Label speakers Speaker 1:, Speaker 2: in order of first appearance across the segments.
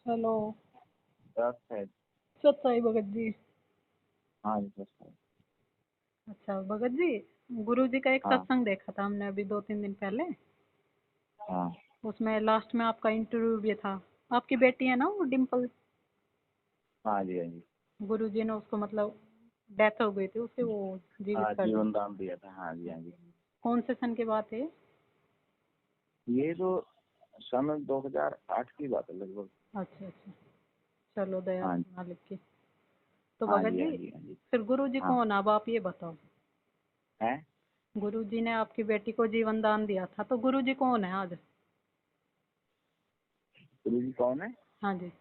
Speaker 1: Hello.
Speaker 2: दस है।
Speaker 1: सत साई भगत जी।
Speaker 2: हाँ जी, दस है।
Speaker 1: अच्छा भगत जी, गुरु जी का एक
Speaker 2: हाँ
Speaker 1: सत्संग देखा था हमने अभी 2-3 दिन पहले।
Speaker 2: हाँ
Speaker 1: उसमें लास्ट में आपका इंटरव्यू भी था। आपकी बेटी है ना वो डिम्पल?
Speaker 2: हाँ जी, हाँ जी।
Speaker 1: गुरु जी ने उसको मतलब डेथ हो गई थी उसकी, वो जीवित
Speaker 2: हाँ,
Speaker 1: कर दी।
Speaker 2: जीवन दान दिया था। हाँ जी, हाँ जी।
Speaker 1: कौन से सन की बात है?
Speaker 2: ये तो सन 2008 की बात है लगभग।
Speaker 1: अच्छा अच्छा, चलो दया
Speaker 2: हाँ जी,
Speaker 1: मालिक की। तो
Speaker 2: हाँ
Speaker 1: भगत
Speaker 2: जी, हाँ
Speaker 1: जी,
Speaker 2: जी, हाँ जी।
Speaker 1: फिर गुरु जी
Speaker 2: हाँ
Speaker 1: कौन, अब आप ये बताओ।
Speaker 2: है।
Speaker 1: गुरु जी ने आपकी बेटी को जीवन दान दिया था, तो गुरु जी कौन है आज?
Speaker 2: गुरु जी कौन है?
Speaker 1: हाँ जी।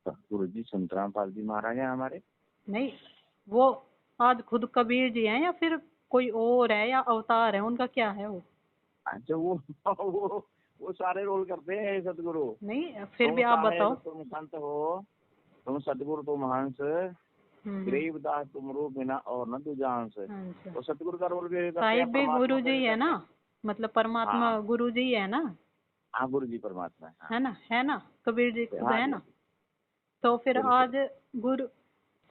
Speaker 2: गुरु जी संतराम पाल जी महाराज हैं हमारे।
Speaker 1: नहीं, वो आज खुद कबीर जी हैं या फिर कोई और है, या अवतार है, उनका क्या है वो?
Speaker 2: अच्छा, वो वो सारे रोल करते हैं सतगुरु।
Speaker 1: नहीं, फिर
Speaker 2: तुम
Speaker 1: भी आप
Speaker 2: साहेब,
Speaker 1: बताओ।
Speaker 2: तुम संत हो, तुम सतगुरु, तुम हंस,
Speaker 1: हम्म।
Speaker 2: गरीबदास तुम रो बिना और न तू जानस।
Speaker 1: अच्छा,
Speaker 2: तो सतगुरु का रोल भी करते हैं,
Speaker 1: साहिब भी
Speaker 2: परमात्मा
Speaker 1: गुरु
Speaker 2: का
Speaker 1: जी
Speaker 2: भी
Speaker 1: है ना?
Speaker 2: करते हैं।
Speaker 1: मतलब परमात्मा
Speaker 2: हाँ
Speaker 1: गुरु जी है ना?
Speaker 2: हाँ, गुरु जी परमात्मा है। हाँ
Speaker 1: है ना, है ना? कबीर जी खुद
Speaker 2: हाँ
Speaker 1: है
Speaker 2: जी, हाँ
Speaker 1: ना?
Speaker 2: जी।
Speaker 1: तो फिर
Speaker 2: बिल्कुल।
Speaker 1: आज गुरु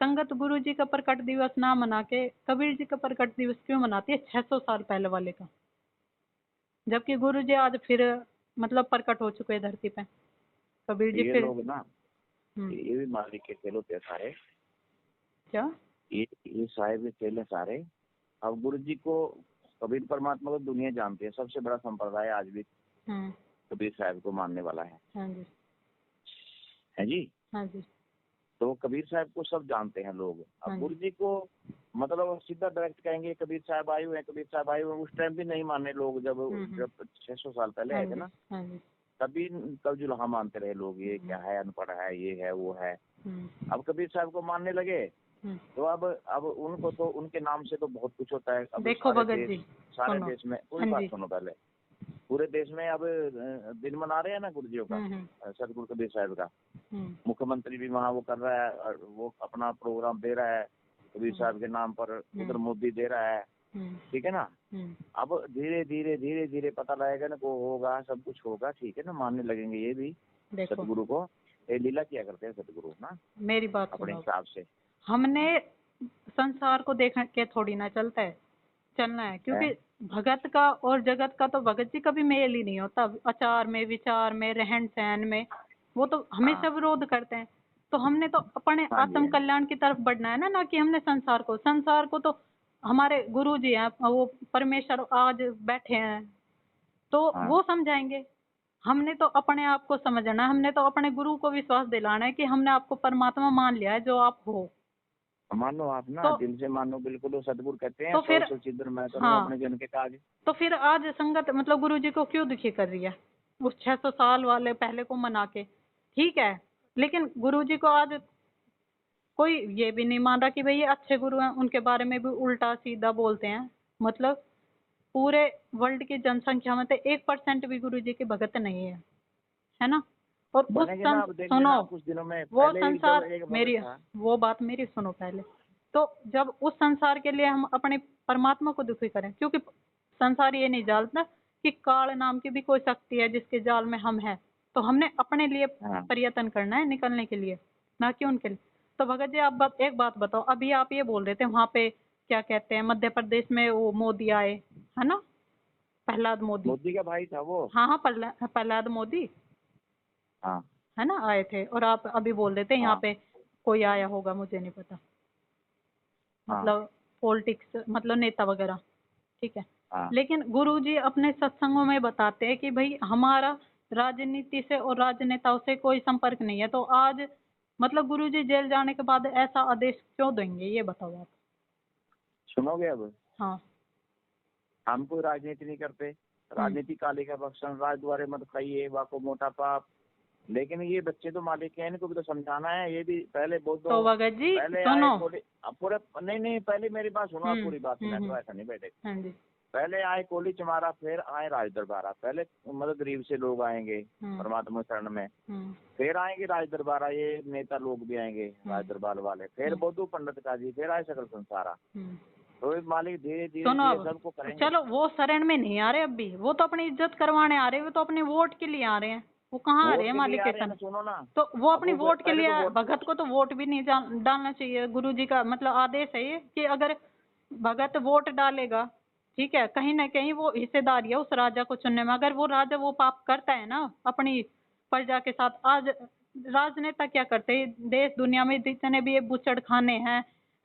Speaker 1: संगत गुरु जी का प्रकट दिवस ना मना के कबीर जी का प्रकट दिवस क्यों मनाती है 600 साल पहले वाले का? जबकि गुरु जी आज फिर मतलब प्रकट हो चुके हैं धरती पे। कबीर जी
Speaker 2: ये
Speaker 1: फिर।
Speaker 2: लोग ना,
Speaker 1: हम्म।
Speaker 2: ये भी मालिक के खेल होते हैं सारे।
Speaker 1: क्या?
Speaker 2: ये साहेब के खेल है सारे। अब गुरु जी को, कबीर परमात्मा को दुनिया जानती है, सबसे बड़ा संप्रदाय आज भी
Speaker 1: हम्म।
Speaker 2: कबीर साहब को मानने वाला
Speaker 1: हाँ जी।
Speaker 2: है जी।
Speaker 1: हाँ जी।
Speaker 2: तो कबीर साहब को सब जानते हैं लोग।
Speaker 1: हाँ
Speaker 2: अब
Speaker 1: जी।
Speaker 2: गुरु जी को मतलब सीधा डायरेक्ट कहेंगे कबीर साहब आए हुए हैं, कबीर साहब आए हुए हैं, उस टाइम भी नहीं माने लोग, जब
Speaker 1: हम्म।
Speaker 2: जब 600 साल पहले
Speaker 1: हाँ
Speaker 2: आए थे
Speaker 1: जी।
Speaker 2: ना,
Speaker 1: हाँ जी।
Speaker 2: तभी कब जुल्हा मानते रहे लोग, ये
Speaker 1: हम्म।
Speaker 2: क्या है, अनपढ़ है, ये है, वो है।
Speaker 1: हम्म।
Speaker 2: अब कबीर साहब को मानने लगे,
Speaker 1: हम्म।
Speaker 2: तो अब उनको तो उनके नाम से तो बहुत कुछ होता है। अब
Speaker 1: देखो भगत जी,
Speaker 2: सारे
Speaker 1: सुनो।
Speaker 2: देश में, पूरी
Speaker 1: हाँ
Speaker 2: बात
Speaker 1: जी।
Speaker 2: सुनो पहले। पूरे देश में अब दिन मना रहे हैं ना गुरुजियों का,
Speaker 1: हम्म।
Speaker 2: सतगुरु कबीर साहब का।
Speaker 1: हम्म।
Speaker 2: मुख्यमंत्री भी वहाँ वो कर रहा है, और वो अपना प्रोग्राम दे रहा है कबीर
Speaker 1: हम्म।
Speaker 2: साहब के नाम पर। उधर
Speaker 1: हम्म।
Speaker 2: मोदी दे रहा है।
Speaker 1: हम्म।
Speaker 2: ठीक है ना।
Speaker 1: हम्म।
Speaker 2: अब धीरे धीरे धीरे धीरे पता लगेगा ना, को होगा, सब कुछ होगा, ठीक है ना, मानने लगेंगे ये भी
Speaker 1: देखो,
Speaker 2: सतगुरु को। ये लीला किया करते हैं सतगुरु ना,
Speaker 1: मेरी बात
Speaker 2: अपने
Speaker 1: सुनो।
Speaker 2: हिसाब से।
Speaker 1: हमने संसार को देख के थोड़ी ना चलता है, चलना है,
Speaker 2: है।
Speaker 1: क्योंकि भगत का और जगत का तो भगत जी कभी मेल ही नहीं होता। आचार में, विचार में, रहन सहन में वो तो हमेशा
Speaker 2: हाँ
Speaker 1: विरोध करते हैं। तो हमने तो अपने
Speaker 2: हाँ जी,
Speaker 1: आत्म
Speaker 2: हाँ जी।
Speaker 1: कल्याण की तरफ बढ़ना है ना, ना कि हमने संसार को तो हमारे गुरु जी हैं, वो परमेश्वर आज बैठे हैं, तो
Speaker 2: हाँ,
Speaker 1: वो समझाएंगे। हमने तो अपने आप को समझना है, हमने तो अपने गुरु को विश्वास दिलाना है कि हमने आपको परमात्मा मान लिया है जो आप हो।
Speaker 2: मानो आप ना
Speaker 1: तो
Speaker 2: दिल से मानो, बिल्कुल। वो सतगुरु कहते हैं,
Speaker 1: तो
Speaker 2: सौ
Speaker 1: फिर
Speaker 2: सचिद्र मैं करूँ
Speaker 1: हाँ,
Speaker 2: अपने जन के काज।
Speaker 1: तो फिर आज संगत मतलब गुरु जी को क्यों दुखी कर रही है उस 600 साल वाले पहले को मना के? ठीक है, लेकिन गुरु जी को आज कोई ये भी नहीं मान रहा कि भाई ये अच्छे गुरु हैं, उनके बारे में भी उल्टा सीधा बोलते हैं। मतलब पूरे वर्ल्ड की जनसंख्या में तो 1% भी गुरु जी के भगत नहीं है ना? और उस
Speaker 2: बनेंगे ना, अब देख
Speaker 1: सुनो,
Speaker 2: लेना कुछ दिनों में।
Speaker 1: वो
Speaker 2: पहले जब
Speaker 1: संसार
Speaker 2: एक भगत
Speaker 1: मेरी,
Speaker 2: था।
Speaker 1: वो बात मेरी सुनो पहले। तो जब उस संसार के लिए हम अपने परमात्मा को दुखी करें, क्योंकि संसार ये नहीं जानता कि काल नाम की भी कोई शक्ति है जिसके जाल में हम हैं, तो हमने अपने लिए
Speaker 2: हाँ
Speaker 1: प्रयत्न करना है निकलने के लिए, ना कि उनके लिए। तो भगत जी, आप एक बात बताओ, अभी आप ये बोल रहे थे वहां पे क्या कहते हैं, मध्य प्रदेश में वो मोदी आए, है ना? प्रहलाद मोदी।
Speaker 2: मोदी का भाई था वो।
Speaker 1: हाँ हाँ, प्रहलाद मोदी,
Speaker 2: हाँ
Speaker 1: है ना, आए थे। और आप अभी बोल रहे थे यहाँ
Speaker 2: हाँ
Speaker 1: पे कोई आया होगा, मुझे नहीं पता,
Speaker 2: हाँ
Speaker 1: मतलब पॉलिटिक्स, मतलब नेता वगैरह। ठीक है,
Speaker 2: हाँ।
Speaker 1: लेकिन गुरुजी अपने सत्संगों में बताते हैं कि भाई हमारा राजनीति से और राजनेताओं से कोई संपर्क नहीं है। तो आज मतलब गुरुजी जेल जाने के बाद ऐसा आदेश क्यों देंगे, ये बताओ आप।
Speaker 2: सुनोगे अब।
Speaker 1: हाँ।
Speaker 2: हम कोई राजनीति नहीं करते।
Speaker 1: हम्म।
Speaker 2: राजनीति काली का भक्षण, राज द्वारे मत खाइए, वाको मोटा पाप। लेकिन ये बच्चे तो मालिक हैं, इनको भी तो समझाना है। ये भी पहले बहुत
Speaker 1: तो
Speaker 2: दो।
Speaker 1: भगत जी
Speaker 2: पहले आए
Speaker 1: सुनो।
Speaker 2: कोली। अब पूरे, नहीं नहीं, पहले मेरी बात सुनो, आप पूरी बात सुना तो
Speaker 1: हम्म।
Speaker 2: ऐसा नहीं बैठे।
Speaker 1: हाँ जी।
Speaker 2: पहले आए कोली चमारा, फिर आए राज दरबारा। पहले मतलब गरीब से लोग आएंगे
Speaker 1: हम्म।
Speaker 2: परमात्मा शरण में,
Speaker 1: हम्म।
Speaker 2: फिर आएंगे राज दरबारा, ये नेता लोग भी आएंगे राज
Speaker 1: हम्म।
Speaker 2: दरबार वाले, फिर
Speaker 1: हम्म।
Speaker 2: बौद्धू पंडित का जी, फिर आए सकल संसारा।
Speaker 1: हम्म।
Speaker 2: तो ये मालिक धीरे धीरे
Speaker 1: सुनो
Speaker 2: धीरे
Speaker 1: अब,
Speaker 2: सबको करेंगे।
Speaker 1: चलो वो शरण में नहीं आ रहे, अब भी वो तो अपनी इज्जत करवाने आ रहे हैं, वो तो अपने वोट के लिए आ रहे हैं। वो कहाँ आ
Speaker 2: वोट
Speaker 1: रहे हैं
Speaker 2: के लिए
Speaker 1: मालिक
Speaker 2: आ
Speaker 1: के
Speaker 2: रहे हैं
Speaker 1: सन?
Speaker 2: ना, सुनो ना।
Speaker 1: तो वो अपनी
Speaker 2: अब वो
Speaker 1: वोट के
Speaker 2: पहले
Speaker 1: लिए
Speaker 2: तो वोट,
Speaker 1: भगत को तो वोट भी नहीं डालना चाहिए। गुरुजी का मतलब आदेश है ये कि अगर भगत वोट डालेगा, ठीक है, कहीं ना कहीं वो हिस्सेदारी है उस राजा को चुनने में। अगर वो राजा वो पाप करता है ना अपनी प्रजा के साथ। आज राजनेता क्या करते हैं, देश दुनिया में जितने भी ये बुचड़ खाने हैं,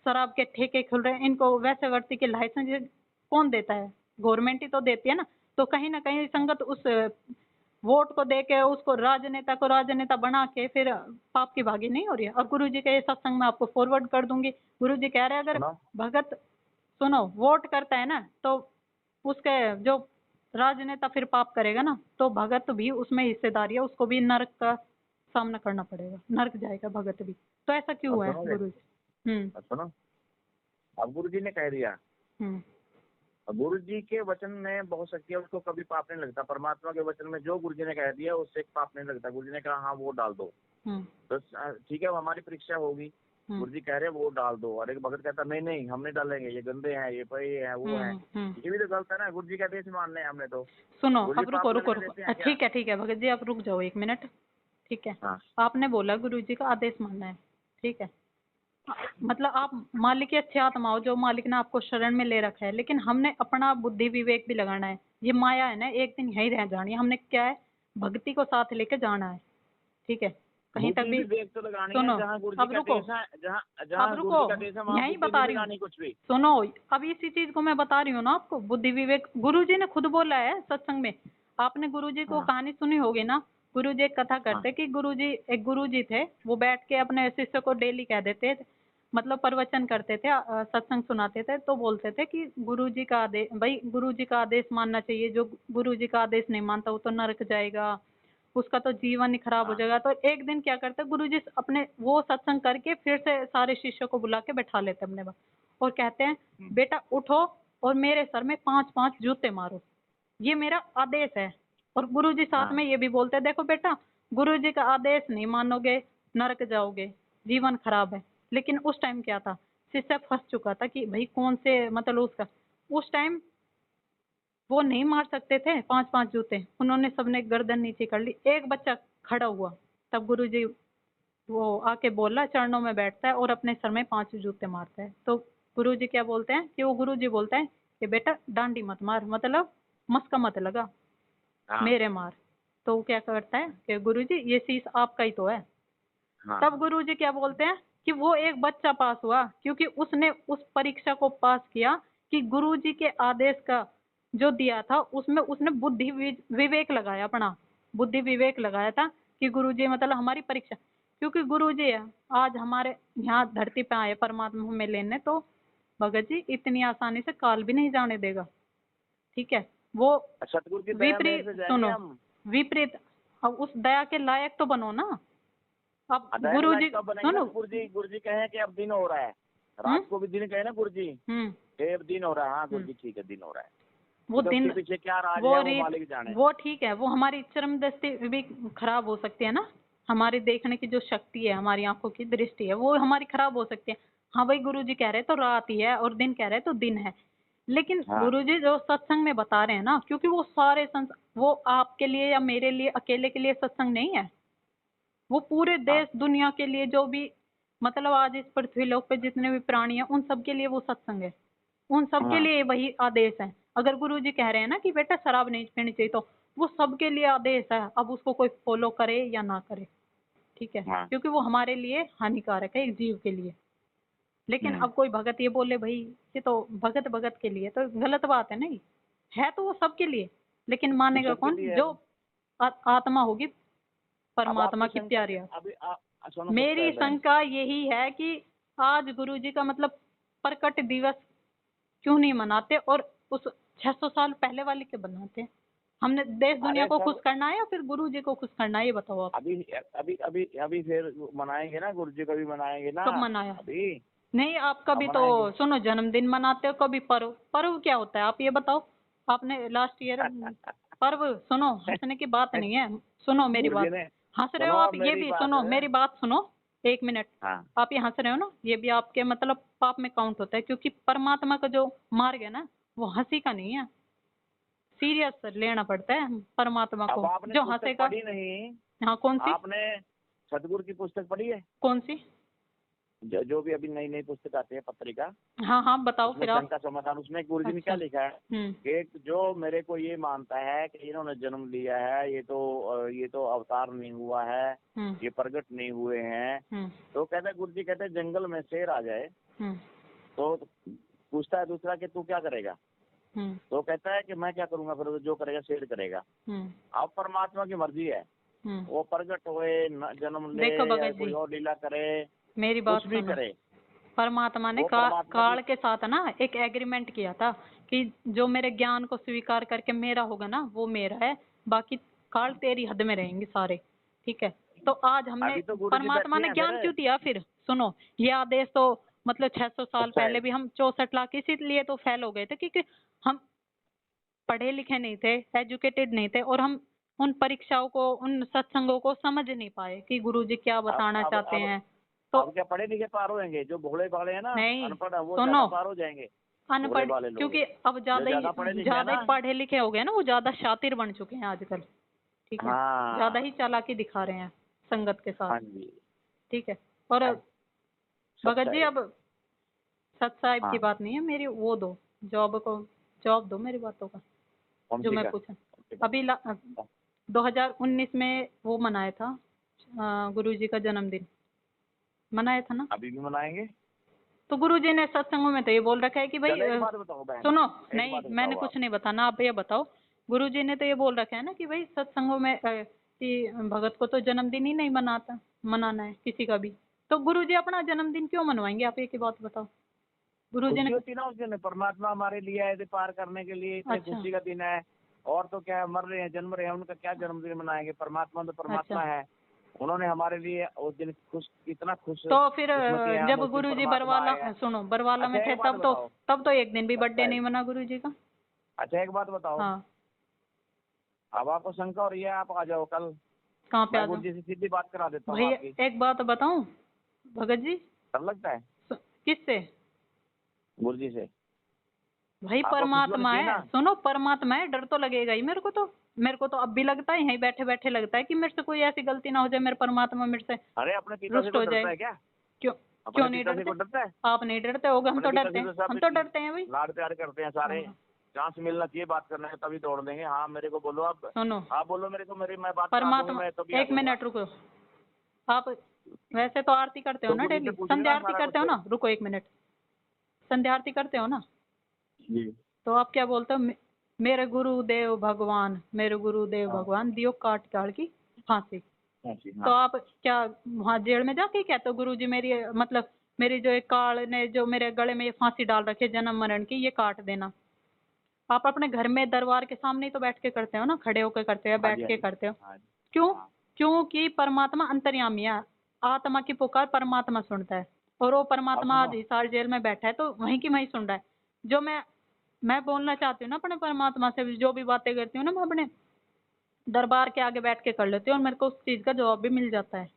Speaker 1: शराब के ठेके खुल रहे हैं, इनको वैसे व्यक्ति के लाइसेंस कौन देता है? गवर्नमेंट ही तो देती है ना। तो कहीं ना कहीं संगत उस वोट को दे के उसको राजनेता को राजनेता बना के फिर पाप की भागी नहीं हो रही है। और गुरुजी के सत्संग में आपको फॉरवर्ड कर दूंगी। गुरुजी कह रहे हैं अगर
Speaker 2: सुनो।
Speaker 1: भगत, सुनो, वोट करता है ना तो उसके जो राजनेता फिर पाप करेगा ना तो भगत भी उसमें हिस्सेदारी है, उसको भी नरक का सामना करना पड़ेगा, नरक जाएगा भगत भी। तो ऐसा क्यों
Speaker 2: अब
Speaker 1: है
Speaker 2: सुनोगे?
Speaker 1: गुरुजी?
Speaker 2: अब सुनो, अब गुरु जी ने कह दिया।
Speaker 1: हम्म
Speaker 2: अब गुरु जी के वचन में बहुत शक्ति है, उसको कभी पाप नहीं लगता। परमात्मा के वचन में जो गुरु जी ने कह दिया उससे एक पाप नहीं लगता। गुरु जी ने कहा हाँ वोट डाल दो,
Speaker 1: हम्म
Speaker 2: तो ठीक है, वो हमारी परीक्षा होगी। गुरु जी कह रहे हैं वोट डाल दो, और एक भगत कहता नहीं नहीं हम नहीं डालेंगे, ये गंदे हैं, ये पे है, वो है। ये भी तो गलत है ना, गुरु जी का आदेश मानने हैं हमने तो।
Speaker 1: सुनो,
Speaker 2: गुरु जी
Speaker 1: अब
Speaker 2: पाप
Speaker 1: रुको रुको
Speaker 2: लगने देते
Speaker 1: रुको,
Speaker 2: हैं क्या?
Speaker 1: ठीक है भगत जी, आप रुक जाओ 1 मिनट। ठीक है,
Speaker 2: हाँ
Speaker 1: आपने बोला गुरुजी का आदेश मानना है, ठीक है, मतलब आप मालिक की अच्छी आत्मा हो, जो मालिक ने आपको शरण में ले रखा है, लेकिन हमने अपना बुद्धि विवेक भी लगाना है। ये माया है ना, एक दिन यहीं रह जानी है। हमने क्या है, भक्ति को साथ लेके जाना है, ठीक है, कहीं तक
Speaker 2: बुद्धि
Speaker 1: भी।
Speaker 2: भी देख तो लगानी है,
Speaker 1: सुनो,
Speaker 2: जहाँ गुरु जी
Speaker 1: अब
Speaker 2: का
Speaker 1: रुको,
Speaker 2: देश है, जहाँ
Speaker 1: अब
Speaker 2: जहाँ गुरु
Speaker 1: रुको,
Speaker 2: जी का देश है वहाँ
Speaker 1: यही
Speaker 2: बुद्धि
Speaker 1: बता
Speaker 2: नहीं
Speaker 1: रही हूँ।
Speaker 2: लगानी कुछ भी।
Speaker 1: सुनो, अब इसी चीज को मैं बता रही हूँ ना आपको, बुद्धि विवेक गुरुजी ने खुद बोला है सत्संग में। आपने गुरुजी को
Speaker 2: हाँ
Speaker 1: कहानी सुनी होगी ना। गुरुजी एक कथा
Speaker 2: हाँ
Speaker 1: करते कि गुरुजी, एक गुरुजी थे, वो बैठ के अपने शिष्य को डेली कह देते, मतलब प्रवचन करते थे, सत्संग सुनाते थे, तो बोलते थे कि गुरुजी का आदेश, भाई गुरुजी का आदेश मानना चाहिए, जो गुरुजी का आदेश नहीं मानता वो तो नरक जाएगा, उसका तो जीवन ही खराब हो
Speaker 2: हाँ
Speaker 1: जाएगा। तो एक दिन क्या करते गुरुजी अपने वो सत्संग करके फिर से सारे शिष्यों को बुला के बैठा लेते अपने पास, और कहते हैं बेटा उठो और मेरे सर में 5-5 जूते मारो, ये मेरा आदेश है। और गुरुजी साथ
Speaker 2: हाँ
Speaker 1: में ये भी बोलते हैं, देखो बेटा, गुरुजी का आदेश नहीं मानोगे नरक जाओगे, जीवन खराब है। लेकिन उस टाइम क्या था, शिष्य फंस चुका था कि भाई कौन से मतलब उसका, उस टाइम वो नहीं मार सकते थे 5-5 जूते, उन्होंने सबने गर्दन नीचे कर ली। एक बच्चा खड़ा हुआ, तब गुरुजी वो आके बोला, चरणों में बैठता है और अपने सर में 5 जूते मारता है। तो गुरुजी क्या बोलते हैं कि वो गुरुजी बोलते हैं कि बेटा डांडी मत मार, मतलब मस्का मत लगा,
Speaker 2: हाँ
Speaker 1: मेरे मार। तो वो क्या करता है कि गुरुजी ये शीश आपका ही तो है।
Speaker 2: हाँ
Speaker 1: तब गुरुजी क्या बोलते हैं कि वो एक बच्चा पास हुआ क्योंकि उसने उस परीक्षा को पास किया कि गुरुजी के आदेश का जो दिया था उसमें उसने बुद्धि विवेक लगाया, अपना बुद्धि विवेक लगाया था कि गुरुजी मतलब हमारी परीक्षा, क्योंकि गुरुजी है आज हमारे यहाँ धरती पे आए परमात्मा हमें लेने, तो भगत जी इतनी आसानी से काल भी नहीं जाने देगा, ठीक है। वो
Speaker 2: सतगुरु की दया मेरे
Speaker 1: विपरीत,
Speaker 2: से जाएंगे
Speaker 1: सुनो,
Speaker 2: हम।
Speaker 1: विपरीत, अब उस दया के लायक तो बनो ना। अब
Speaker 2: दया के
Speaker 1: गुरुजी
Speaker 2: लायक कब बनेंगे ना,
Speaker 1: सुनो,
Speaker 2: गुरु जी कहे कि अब दिन हो रहा है, रात को भी दिन कहे ना गुरु जी,
Speaker 1: हम्म
Speaker 2: अब दिन हो रहा है। हाँ गुरु जी ठीक है, दिन हो रहा है।
Speaker 1: वो
Speaker 2: तो
Speaker 1: दिन,
Speaker 2: उसके पीछे क्या राज
Speaker 1: वो
Speaker 2: है वो
Speaker 1: रीत,
Speaker 2: मालिक जाने।
Speaker 1: वो ठीक है, वो हमारी चरम दृष्टि भी खराब हो सकती है ना, हमारी देखने की जो शक्ति है, हमारी आंखों की दृष्टि है, वो हमारी खराब हो सकती है। हाँ भाई गुरुजी कह रहे तो रात ही है और दिन कह रहे तो दिन है, लेकिन
Speaker 2: हाँ
Speaker 1: गुरुजी जो सत्संग में बता रहे हैं ना, क्योंकि वो सारे वो आपके लिए या मेरे लिए अकेले के लिए सत्संग नहीं है, वो पूरे
Speaker 2: हाँ
Speaker 1: देश दुनिया के लिए, जो भी मतलब आज इस पृथ्वी लोक पे जितने भी प्राणी हैं उन सब के लिए वो सत्संग है, उन सब के
Speaker 2: हाँ
Speaker 1: लिए वही आदेश है। अगर गुरुजी कह रहे हैं ना कि बेटा शराब नहीं पीनी चाहिए, तो वो सबके लिए आदेश है, अब उसको कोई फॉलो करे या ना करे, ठीक है,
Speaker 2: हाँ
Speaker 1: क्योंकि वो हमारे लिए हानिकारक है एक जीव के लिए। लेकिन
Speaker 2: हम्म।
Speaker 1: अब कोई भगत ये बोले भाई ये तो भगत भगत के लिए, तो गलत बात है नहीं, है तो वो सबके लिए, लेकिन
Speaker 2: वो
Speaker 1: मानेगा
Speaker 2: सबके
Speaker 1: कौन,
Speaker 2: लिए है।
Speaker 1: जो आत्मा होगी
Speaker 2: अब
Speaker 1: परमात्मा
Speaker 2: आपकी
Speaker 1: की
Speaker 2: शंका
Speaker 1: प्यारी।
Speaker 2: अभी सुनो
Speaker 1: मेरी
Speaker 2: सत्य बहन।
Speaker 1: शंका यही है कि आज गुरुजी का मतलब प्रकट दिवस क्यों नहीं मनाते, और उस 600 साल पहले वाले के बनाते हैं। हमने देश दुनिया
Speaker 2: अरे
Speaker 1: को खुश
Speaker 2: सब
Speaker 1: करना है या फिर गुरुजी को खुश करना है, ये बताओ आप।
Speaker 2: अभी अभी अभी अभी फिर मनाएंगे ना, गुरु जी का भी मनाएंगे ना।
Speaker 1: कब मनाया?
Speaker 2: अभी
Speaker 1: नहीं, आप कभी
Speaker 2: अब
Speaker 1: तो
Speaker 2: मनाएंगे।
Speaker 1: सुनो जन्मदिन मनाते हो, कभी पर्व, पर्व क्या होता है आप ये बताओ। आपने लास्ट ईयर पर्व, सुनो हंसने की बात नहीं है, सुनो मेरी
Speaker 2: गुरु जी
Speaker 1: बात,
Speaker 2: ने,
Speaker 1: हंस रहे हो
Speaker 2: सुनो
Speaker 1: आप, ये
Speaker 2: मेरी
Speaker 1: भी
Speaker 2: बात।
Speaker 1: सुनो मेरी बात सुनो 1 मिनट।
Speaker 2: हाँ
Speaker 1: आप ये हंस रहे हो ना, ये भी आपके मतलब पाप में काउंट होता है, क्योंकि परमात्मा का जो मार्ग है ना वो हंसी का नहीं है, सीरियस लेना पड़ता है परमात्मा
Speaker 2: अब
Speaker 1: को,
Speaker 2: आपने
Speaker 1: जो
Speaker 2: पुस्तक
Speaker 1: हंसेगा।
Speaker 2: पढ़ी नहीं,
Speaker 1: हाँ, कौन सी?
Speaker 2: आपने सतगुरु की पुस्तक पढ़ी है?
Speaker 1: कौन सी?
Speaker 2: जो भी अभी नई नई पुस्तक आती है पत्रिका,
Speaker 1: हाँ हाँ, बताओ
Speaker 2: उसमें
Speaker 1: फिर आप।
Speaker 2: शंका समाधान, उसमें गुरु जी ने क्या
Speaker 1: अच्छा।
Speaker 2: लिखा है कि जो मेरे को ये मानता है कि इन्होंने जन्म लिया है, ये तो अवतार नहीं हुआ है, ये प्रकट नहीं हुए हैं, तो कहते गुरु जी कहते जंगल में शेर आ जाए तो पूछता है दूसरा कि तू क्या करेगा, तो कहता है कि मैं क्या करूंगा, फिर जो करेगा शेर करेगा। अब परमात्मा की मर्जी है, वो प्रकट होए, जन्म ले,
Speaker 1: देखो
Speaker 2: या
Speaker 1: भगत
Speaker 2: कोई
Speaker 1: जी,
Speaker 2: और लीला करे,
Speaker 1: मेरी बात
Speaker 2: कुछ भी
Speaker 1: सुनो।
Speaker 2: करे,
Speaker 1: परमात्मा ने
Speaker 2: वो परमात्मा
Speaker 1: काल
Speaker 2: की।
Speaker 1: के साथ ना एक एग्रीमेंट किया था कि जो मेरे ज्ञान को स्वीकार करके मेरा होगा ना वो मेरा है, बाकी काल तेरी हद में रहेंगे सारे। ठीक है, तो आज हमने
Speaker 2: अभी तो गुरु जी
Speaker 1: परमात्मा
Speaker 2: बैठे
Speaker 1: ने
Speaker 2: हैं
Speaker 1: ज्ञान
Speaker 2: फिर।
Speaker 1: क्यों दिया फिर? सुनो, ये आदेश तो मतलब 600 साल
Speaker 2: अच्छा है।
Speaker 1: पहले भी हम 64 लाख इसीलिए तो फेल हो गए थे क्योंकि हम पढ़े लिखे नहीं थे, एजुकेटेड नहीं थे, और हम उन परीक्षाओं को, उन सत्संगों को समझ नहीं पाए कि गुरुजी क्या
Speaker 2: अब
Speaker 1: बताना
Speaker 2: अब
Speaker 1: चाहते
Speaker 2: अब
Speaker 1: हैं। तो
Speaker 2: अब क्या पढ़े लिखे पार होंगे? जो भोले भाले हैं ना,
Speaker 1: नहीं,
Speaker 2: अनपढ़ है, वो
Speaker 1: सुनो,
Speaker 2: ज्यादा पार हो जाएंगे। भोले
Speaker 1: अनपढ़
Speaker 2: भाले लोग
Speaker 1: क्योंकि अब
Speaker 2: जो ज्यादा पढ़े लिखे हैं
Speaker 1: ज्यादा ही
Speaker 2: ना।
Speaker 1: पढ़े लिखे हो गए ना, वो ज्यादा शातिर बन चुके हैं आजकल। ठीक है, ज्यादा
Speaker 2: हाँ
Speaker 1: ही चालाकी दिखा रहे हैं संगत के साथ।
Speaker 2: हाँ जी।
Speaker 1: ठीक है, और भगत जी
Speaker 2: सच्चाई।
Speaker 1: अब सत साहिब की
Speaker 2: हाँ,
Speaker 1: बात नहीं है मेरी, वो दो जॉब दो मेरी बातों का
Speaker 2: कौन
Speaker 1: जो
Speaker 2: सी
Speaker 1: मैं
Speaker 2: का?
Speaker 1: पूछा।
Speaker 2: कौन सी का?
Speaker 1: अभी 2019 में वो मनाया था गुरुजी का जन्मदिन मनाया था ना,
Speaker 2: अभी भी मनाएंगे।
Speaker 1: तो गुरुजी ने सत्संगों में तो ये बोल रखा है कि भाई
Speaker 2: चलो एक बात बताओ बहन,
Speaker 1: सुनो,
Speaker 2: एक
Speaker 1: नहीं
Speaker 2: बात
Speaker 1: मैंने
Speaker 2: बताओ आप।
Speaker 1: कुछ नहीं बताना, आप ये बताओ। गुरुजी ने तो ये बोल रखा है ना कि भाई सत्संगों में कि भगत को तो जन्मदिन ही नहीं मनाना है किसी का भी, तो गुरुजी अपना जन्मदिन क्यों मनवाएंगे? आप एक ही बात बताओ। गुरुजी
Speaker 2: खुशी
Speaker 1: ने
Speaker 2: होती ना उस दिन, परमात्मा हमारे लिए आए थे पार करने के लिए, इतने
Speaker 1: अच्छा
Speaker 2: खुशी का दिन है। और तो क्या है, मर रहे हैं, जन्म रहे हैं, उनका क्या जन्मदिन मनाएंगे? परमात्मा तो परमात्मा
Speaker 1: अच्छा,
Speaker 2: है, उन्होंने हमारे लिए उस दिन खुश, इतना खुश
Speaker 1: तो फिर
Speaker 2: किस्मती है हम,
Speaker 1: जब
Speaker 2: उस दिन
Speaker 1: गुरुजी
Speaker 2: परमात्मा
Speaker 1: बरवाला
Speaker 2: आए हैं।
Speaker 1: सुनो बरवाला में
Speaker 2: अच्छा
Speaker 1: थे
Speaker 2: एक बात बताओ।
Speaker 1: तब तो एक दिन भी
Speaker 2: अच्छा
Speaker 1: बर्थडे
Speaker 2: है।
Speaker 1: नहीं मना गुरुजी का।
Speaker 2: अच्छा एक बात बताओ।
Speaker 1: हाँ,
Speaker 2: अब आपको शंका हो रही है, आप आ जाओ कल,
Speaker 1: कहाँ पे
Speaker 2: मैं
Speaker 1: आ
Speaker 2: गुरु
Speaker 1: जाऊँ?
Speaker 2: जी से सीधी बात करा देता हूँ
Speaker 1: भैया
Speaker 2: आपकी।
Speaker 1: एक बात बताऊं भगत जी?
Speaker 2: डर लगता है
Speaker 1: किससे?
Speaker 2: गुरु जी से?
Speaker 1: भाई
Speaker 2: आपको खुशी होनी
Speaker 1: परमात्मा
Speaker 2: चाहिए
Speaker 1: है,
Speaker 2: ना।
Speaker 1: सुनो परमात्मा है, डर तो लगेगा ही मेरे को तो अब भी लगता है, यहीं बैठे बैठे लगता है कि मेरे से कोई ऐसी गलती ना हो जाए, मेरे परमात्मा मेरे से
Speaker 2: अरे अपने पिता से
Speaker 1: रुष्ट
Speaker 2: कोई
Speaker 1: हो
Speaker 2: डरता
Speaker 1: जाए।
Speaker 2: है क्या?
Speaker 1: क्यों?
Speaker 2: अपने
Speaker 1: क्यों नहीं
Speaker 2: पिता से
Speaker 1: डरते?
Speaker 2: कोई डरता है?
Speaker 1: आप नहीं डरते होगे, हम
Speaker 2: अपने
Speaker 1: तो
Speaker 2: पिता
Speaker 1: डरते
Speaker 2: से
Speaker 1: हैं।
Speaker 2: तो सब
Speaker 1: हम तो डरते हैं भाई।
Speaker 2: लाड प्यार करते हैं सारे।
Speaker 1: हाँ,
Speaker 2: चांस मिलना चाहिए बात करने का, तभी दौड़ देंगे। हाँ मेरे को बोलो
Speaker 1: सुनो
Speaker 2: आप बोलो मेरे को, मेरी मैं बात करा दूंगी,
Speaker 1: परमात्मा,
Speaker 2: मैं तभी आ
Speaker 1: एक
Speaker 2: जाऊंगा।
Speaker 1: मिनट रुको। आप वैसे तो आरती करते हो
Speaker 2: तो
Speaker 1: ना
Speaker 2: गुरु जी से
Speaker 1: डेली,
Speaker 2: पूछ
Speaker 1: संध्या
Speaker 2: लेना
Speaker 1: आरती
Speaker 2: सारा
Speaker 1: करते
Speaker 2: कुछ
Speaker 1: हो
Speaker 2: फिर।
Speaker 1: ना? रुको एक मिनट, संध्या आरती करते हो ना?
Speaker 2: जी।
Speaker 1: तो आप क्या बोलते हो? मेरे गुरुदेव भगवान, मेरे गुरुदेव
Speaker 2: हाँ
Speaker 1: भगवान दियो काट काट की फांसी।
Speaker 2: हाँ जी,
Speaker 1: तो
Speaker 2: हाँ।
Speaker 1: आप क्या वहाँ जेल में जाके कहते हो गुरुजी मेरी मतलब मेरी जो एक काल ने जो मेरे गले में ये फांसी डाल रखी है जन्म मरण की, ये काट देना? आप अपने घर में दरबार के सामने ही तो बैठ के करते हो ना, खड़े होकर करते हो या
Speaker 2: हाँ
Speaker 1: बैठ
Speaker 2: जी, हाँ
Speaker 1: के
Speaker 2: जी,
Speaker 1: करते हो?
Speaker 2: हाँ जी।
Speaker 1: क्यों?
Speaker 2: हाँ
Speaker 1: क्योंकि परमात्मा अंतर्यामी है, आत्मा की पुकार परमात्मा सुनता है, और वो
Speaker 2: अब
Speaker 1: परमात्मा
Speaker 2: सुनो।
Speaker 1: आज हिसार जेल में बैठा है तो वहीं की वहीं सुन रहा है। जो मैं बोलना चाहती हूँ ना अपने परमात्मा से, जो भी बातें करती हूँ ना, मैं अपने दरबार के आगे बैठ के कर लेती हूँ और मेरे को उस चीज का जवाब भी मिल जाता है।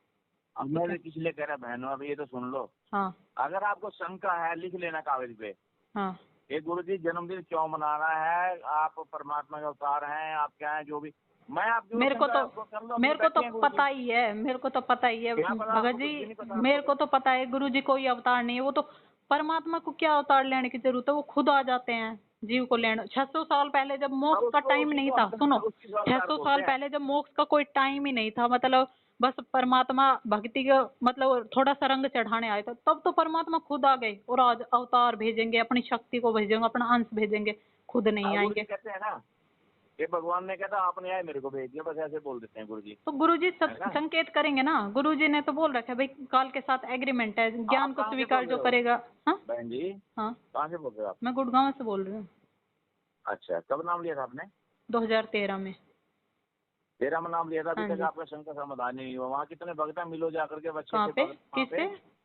Speaker 2: अब
Speaker 1: ठीक
Speaker 2: मैं
Speaker 1: है।
Speaker 2: भी किस लिए कह रहा बहनों, अब ये तो सुन लो।
Speaker 1: हाँ
Speaker 2: अगर आपको शंका है, लिख लेना कागज पे।
Speaker 1: हाँ,
Speaker 2: ये गुरु जी जन्मदिन क्यों मनाना है, आप परमात्मा के अवतार हैं, आप क्या हैं, जो भी। मैं आपकी
Speaker 1: मेरे को
Speaker 2: शंका है,
Speaker 1: तो
Speaker 2: आपको कर लो, अपने
Speaker 1: मेरे को तो
Speaker 2: बैठे हैं गुरु जी।
Speaker 1: पता ही है, मेरे को तो पता ही है
Speaker 2: क्या पता
Speaker 1: भगत
Speaker 2: आपको? कुछ भी नहीं
Speaker 1: जी,
Speaker 2: पता आपको
Speaker 1: मेरे
Speaker 2: तो।
Speaker 1: को तो पता है गुरु जी कोई अवतार नहीं है, वो तो परमात्मा को क्या अवतार लेने की जरूरत है, वो खुद आ जाते हैं जीव को लेने। 600 साल पहले जब
Speaker 2: अब
Speaker 1: मोक्ष का
Speaker 2: उसको
Speaker 1: टाइम
Speaker 2: उसी
Speaker 1: नहीं
Speaker 2: को
Speaker 1: था, सुनो,
Speaker 2: उसकी जो अवतार
Speaker 1: 600
Speaker 2: बोलते
Speaker 1: साल
Speaker 2: हैं।
Speaker 1: पहले जब मोक्ष का कोई टाइम ही नहीं था, मतलब बस परमात्मा भक्ति का मतलब थोड़ा सा रंग चढ़ाने आए थे, तब तो परमात्मा खुद आ गए और आज अवतार भेजेंगे, अपनी शक्ति को भेजेंगे, अपना अंश भेजेंगे, खुद नहीं
Speaker 2: हाँ गुरु जी
Speaker 1: आएंगे।
Speaker 2: कहते हैं ना, ये भगवान ने कहता आपने आए मेरे को भेज दिया, बस ऐसे बोल देते हैं गुरु जी।
Speaker 1: तो गुरुजी सब
Speaker 2: है ना।
Speaker 1: संकेत करेंगे ना, गुरुजी ने तो बोल रखा है भाई काल के साथ एग्रीमेंट है, ज्ञान
Speaker 2: आप
Speaker 1: को
Speaker 2: कहाँ से बोल
Speaker 1: स्वीकार जो
Speaker 2: रहे हो
Speaker 1: करेगा। हाँ
Speaker 2: बहन जी?
Speaker 1: हाँ,
Speaker 2: कहाँ से बोल रहे हो आप?
Speaker 1: मैं गुड़गांव से बोल रही हूँ।
Speaker 2: अच्छा, कब नाम लिया था आपने?
Speaker 1: 2013 में।
Speaker 2: तेरा में नाम लिया था, अभी
Speaker 1: हाँ
Speaker 2: तक
Speaker 1: जी।
Speaker 2: आपका शंका समाधान नहीं हुआ। वहाँ कितने भक्त हैं, मिलो जाकर के, अच्छे
Speaker 1: कहाँ
Speaker 2: अच्छे
Speaker 1: पे?
Speaker 2: भक्त वहाँ पे।
Speaker 1: किससे?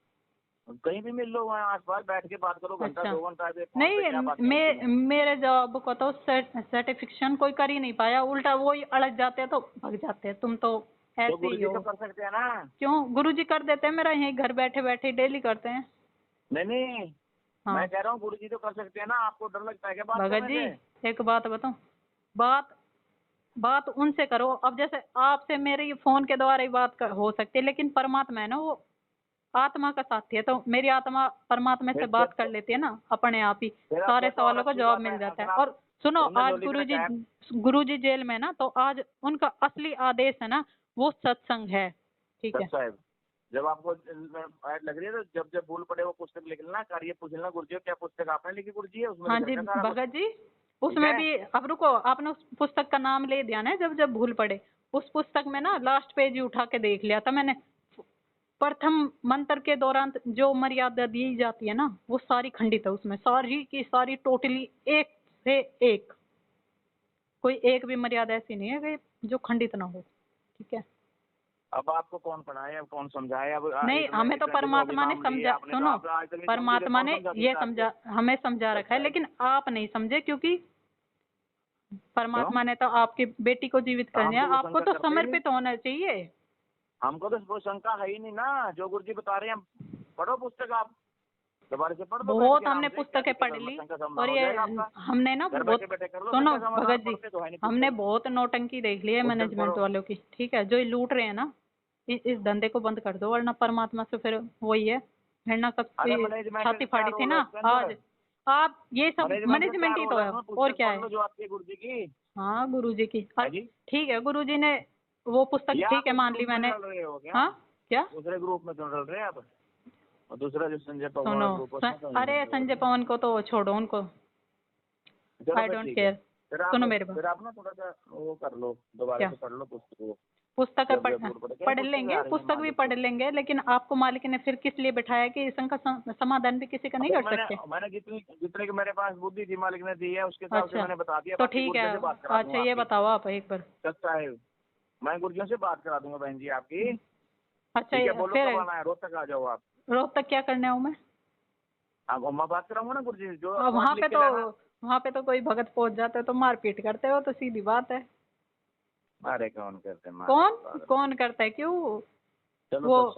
Speaker 2: कहीं भी मिल लो, वहाँ आसपास बैठ के बात करो, घंटा
Speaker 1: अच्छा,
Speaker 2: 2 घंटा फोन पे
Speaker 1: नहीं
Speaker 2: क्या बात करनी है।
Speaker 1: मेरे जवाब को तो सर्टिफिकेशन कोई कर ही नहीं पाया, उल्टा वो ही अड़क जाते हैं तो भग जाते हैं, तुम तो
Speaker 2: तो
Speaker 1: ऐसे
Speaker 2: गुरु
Speaker 1: ही
Speaker 2: जी
Speaker 1: हो।
Speaker 2: तो कर सकते हैं ना।
Speaker 1: क्यों? गुरुजी कर देते हैं, मेरा यहीं घर बैठे बैठे डेली करते हैं।
Speaker 2: नहीं नहीं,
Speaker 1: हाँ
Speaker 2: मैं कह रहा हूँ गुरु जी तो कर सकते हैं ना, आपको डर लगता है क्या बात
Speaker 1: भगत
Speaker 2: करने
Speaker 1: जी
Speaker 2: से?
Speaker 1: एक बात बताऊं, बात उनसे करो। अब जैसे आपसे मेरी फोन के द्वारा ही हो सकती है, लेकिन परमात्मा है ना, वो आत्मा का साथी है, तो मेरी आत्मा परमात्मा से बात कर लेती है ना अपने आप ही, सारे सवालों का जवाब मिल जाता है। और सुनो, आज गुरुजी जेल में ना, तो आज उनका असली आदेश है ना, वो सत्संग है। ठीक है,
Speaker 2: जब आपको लग रही है तो जब भूल पड़े वो पुस्तक लिख लेना, कार्य पूछ लेना गुरुजी क्या पुस्तक आपने लिखी गुरुजी है उसमें।
Speaker 1: हाँ जी भगत जी, उसमें भी अब रुको, आपने उस पुस्तक का नाम ले दिया ना, जब भूल पड़े, उस पुस्तक में ना लास्ट पेज ही उठा के देख लिया था मैंने। प्रथम मंत्र के दौरान जो मर्यादा दी जाती है ना, वो सारी खंडित है उसमें, सारी की सारी टोटली एक से एक, कोई एक भी मर्यादा ऐसी नहीं है कि जो खंडित ना हो। ठीक है,
Speaker 2: अब आपको कौन पढ़ाए, अब कौन समझाए? अब
Speaker 1: नहीं, हमें तो परमात्मा ने समझा, सुनो, परमात्मा ने ये समझा, हमें समझा रखा है, लेकिन आप नहीं समझे, क्योंकि परमात्मा ने तो आपकी बेटी को जीवित कर दिया, आपको तो समर्पित होना चाहिए।
Speaker 2: हमको तो कोई शंका है ही नहीं ना, जो गुरुजी बता रहे हैं पढ़ो पुस्तक, आप दोबारा से पढ़ दो।
Speaker 1: बहुत हमने पुस्तकें पढ़ ली, और ये हमने ना बहुत, सुनो भगत जी, हमने बहुत नौटंकी देख ली है मैनेजमेंट वालों की। ठीक है, जो ये लूट रहे हैं ना, इस धंधे को बंद कर दो, वरना परमात्मा से फिर वही है, हिरना कब छाती फाड़ी थी ना, आज आप ये सब मैनेजमेंट ही तो है, और क्या है।
Speaker 2: जो आपके गुरुजी की,
Speaker 1: हाँ गुरुजी की, ठीक है, गुरुजी ने वो पुस्तक, ठीक है, मान ली मैंने। हाँ क्या
Speaker 2: दूसरे ग्रुप में चल रहे हैं आप, और दूसरा जो संजय पवन
Speaker 1: सुनो, अरे संजय पवन को तो छोड़ो, उनको आई डोंट केयर। सुनो मेरे बात,
Speaker 2: फिर आप ना थोड़ा सा वो कर लो, दोबारा से पढ़ लो पुस्तक।
Speaker 1: पुस्तक पढ़ लेंगे, पुस्तक भी पढ़ लेंगे, लेकिन आपको मालिक ने फिर किस लिए बैठाया कि इसका समाधान भी किसी का नहीं कर सकते?
Speaker 2: मैंने जितने की मेरे पास बुद्धि थी मालिक ने दी है, उसके हिसाब से मैंने बता दिया।
Speaker 1: तो ठीक है, अच्छा ये बताओ आप एक बार।
Speaker 2: सच्चा है, मैं गुरुजियों से बात करा दूंगा बहन जी आपकी।
Speaker 1: अच्छा
Speaker 2: बोलो कब आना है? रोहतक आ जाओ आप।
Speaker 1: रोहतक क्या करने आऊँ मैं?
Speaker 2: आप मैं बात कराऊंगा ना गुरुजी, जो
Speaker 1: वहाँ पे तो कोई भगत पहुंच जाते है तो मारपीट करते हो, तो सीधी बात है।
Speaker 2: अरे कौन करते हैं?
Speaker 1: कौन करता है? क्यों?
Speaker 2: चलो
Speaker 1: वो